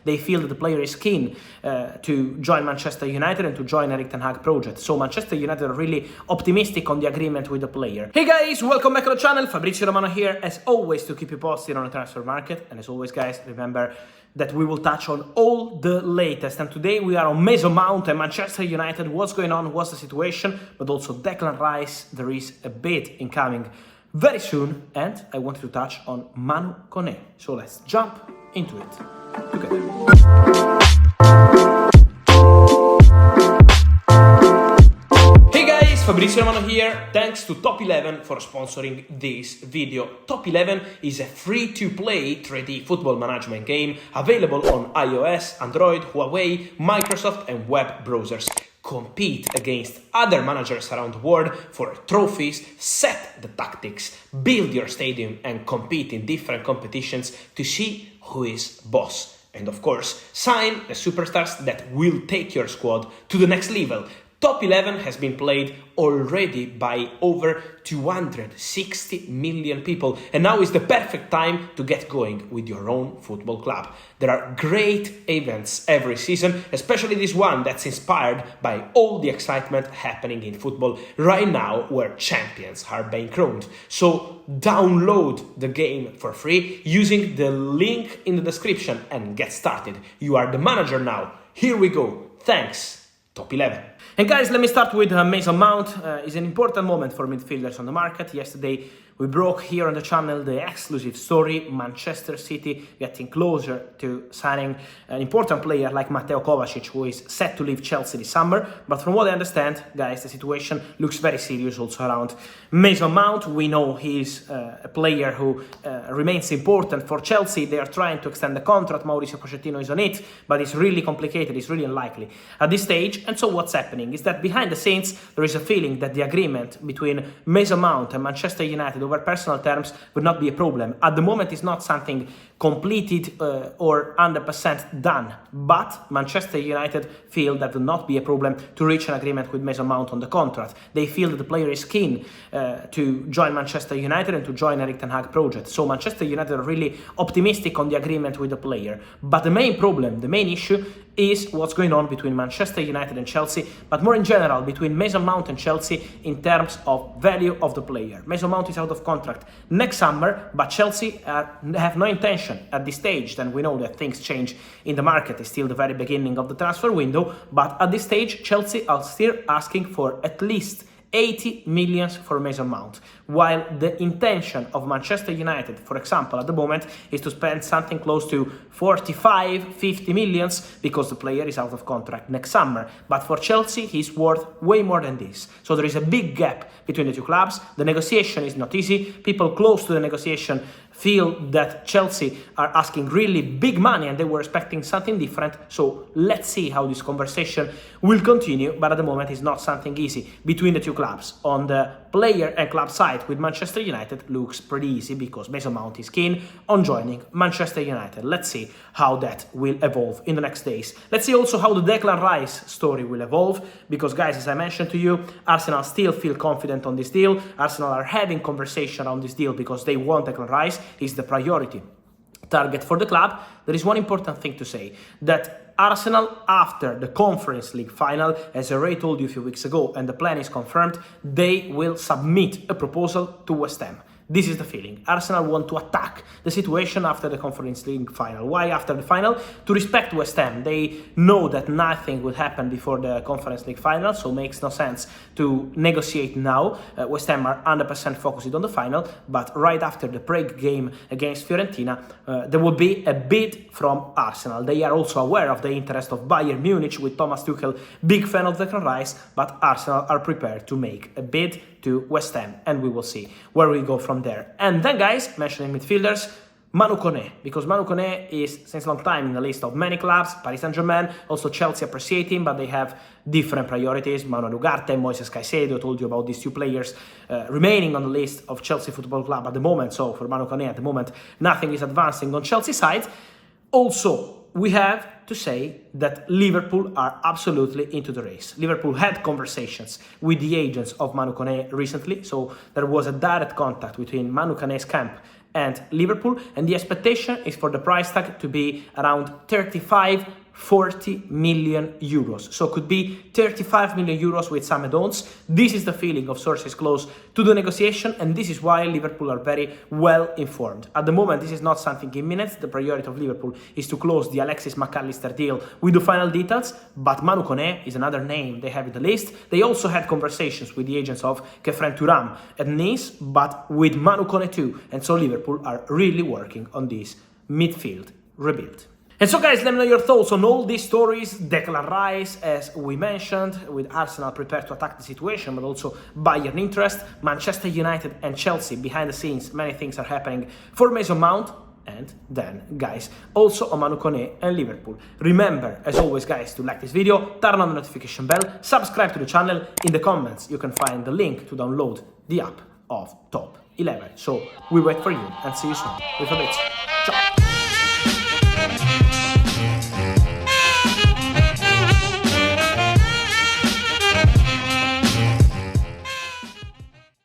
They feel that the player is keen to join Manchester United and to join Erik ten Hag project. So Manchester United are really optimistic on the agreement with the player. Hey guys, welcome back to the channel. Fabrizio Romano here, as always, to keep you posted on the transfer market. And as always, guys, remember that we will touch on all the latest. And today we are on Mason Mount and Manchester United. What's going on? What's the situation? But also Declan Rice. There is a bid incoming very soon. And I wanted to touch on Manu Kone. So let's jump into it together. Hey guys, Fabrizio Romano here. Thanks to Top 11 for sponsoring this video. Top 11 is a free-to-play 3D football management game available on iOS, Android, Huawei, Microsoft and web browsers. Compete against other managers around the world for trophies, set the tactics, build your stadium and compete in different competitions to see who is boss. And of course, sign the superstars that will take your squad to the next level. Top 11 has been played already by over 260 million people, and now is the perfect time to get going with your own football club. There are great events every season, especially this one that's inspired by all the excitement happening in football right now, where champions are being crowned. So download the game for free using the link in the description and get started. You are the manager now. Here we go. Thanks, Top 11. And guys, let me start with Mason Mount. It's an important moment for midfielders on the market. Yesterday, we broke here on the channel the exclusive story, Manchester City getting closer to signing an important player like Mateo Kovacic, who is set to leave Chelsea this summer. But from what I understand, guys, the situation looks very serious also around Mason Mount. We know he's a player who remains important for Chelsea. They are trying to extend the contract. Mauricio Pochettino is on it, but it's really complicated. It's really unlikely at this stage. And so what's happening is that behind the scenes, there is a feeling that the agreement between Mason Mount and Manchester United over personal terms would not be a problem. At the moment, it's not something completed or 100% done, but Manchester United feel that will not be a problem to reach an agreement with Mason Mount on the contract. They feel that the player is keen to join Manchester United and to join Erik ten Hag project. So Manchester United are really optimistic on the agreement with the player. But the main problem, the main issue is what's going on between Manchester United and Chelsea, but more in general between Mason Mount and Chelsea in terms of value of the player. Mason Mount is out of contract next summer, but Chelsea have no intention at this stage. Then we know that things change in the market. It's still the very beginning of the transfer window, but at this stage Chelsea are still asking for at least 80 million for Mason Mount, while the intention of Manchester United, for example, at the moment, is to spend something close to 45-50 millions because the player is out of contract next summer. But for Chelsea, he's worth way more than this. So there is a big gap between the two clubs. The negotiation is not easy. People close to the negotiation feel that Chelsea are asking really big money and they were expecting something different. So let's see how this conversation will continue. But at the moment, it's not something easy between the two clubs. On the player and club side with Manchester United looks pretty easy because Mason Mount is keen on joining Manchester United. Let's see how that will evolve in the next days. Let's see also how the Declan Rice story will evolve because, guys, as I mentioned to you, Arsenal still feel confident on this deal. Arsenal are having conversation on this deal because they want Declan Rice. Is the priority target for the club. There is one important thing to say, that Arsenal, after the Conference League final, as I already told you a few weeks ago, and the plan is confirmed, they will submit a proposal to West Ham. This is the feeling. Arsenal want to attack the situation after the Conference League final. Why after the final? To respect West Ham. They know that nothing will happen before the Conference League final, so it makes no sense to negotiate now. West Ham are 100% focused on the final, but right after the break game against Fiorentina, there will be a bid from Arsenal. They are also aware of the interest of Bayern Munich with Thomas Tuchel, big fan of Declan Rice, but Arsenal are prepared to make a bid to West Ham, and we will see where we go from there. And then, guys, mentioning midfielders, Manu Kone, because Manu Kone is since a long time in the list of many clubs. Paris Saint-Germain, also Chelsea appreciate him, but they have different priorities. Manuel Ugarte, Moises Caicedo, I told you about these two players remaining on the list of Chelsea Football Club at the moment. So for Manu Kone at the moment, nothing is advancing on Chelsea side. Also, we have to say that Liverpool are absolutely into the race. Liverpool had conversations with the agents of Manu Kone recently, so there was a direct contact between Manu Kone's camp and Liverpool, and the expectation is for the price tag to be around 40 million euros. So could be 35 million euros with some add-ons. This is the feeling of sources close to the negotiation, and this is why Liverpool are very well informed. At the moment, this is not something imminent. The priority of Liverpool is to close the Alexis McAllister deal with the final details, but Manu Kone is another name they have in the list. They also had conversations with the agents of Kefren Turam at Nice, but with Manu Kone too, and so Liverpool are really working on this midfield rebuild. And so guys, let me know your thoughts on all these stories. Declan Rice, as we mentioned, with Arsenal prepared to attack the situation, but also Bayern interest, Manchester United and Chelsea behind the scenes, many things are happening for Mason Mount. And then, guys, also on Manu Kone and Liverpool. Remember, as always, guys, to like this video, turn on the notification bell, subscribe to the channel. In the comments, you can find the link to download the app of Top 11. So we wait for you and see you soon with Fabrizio. Ciao!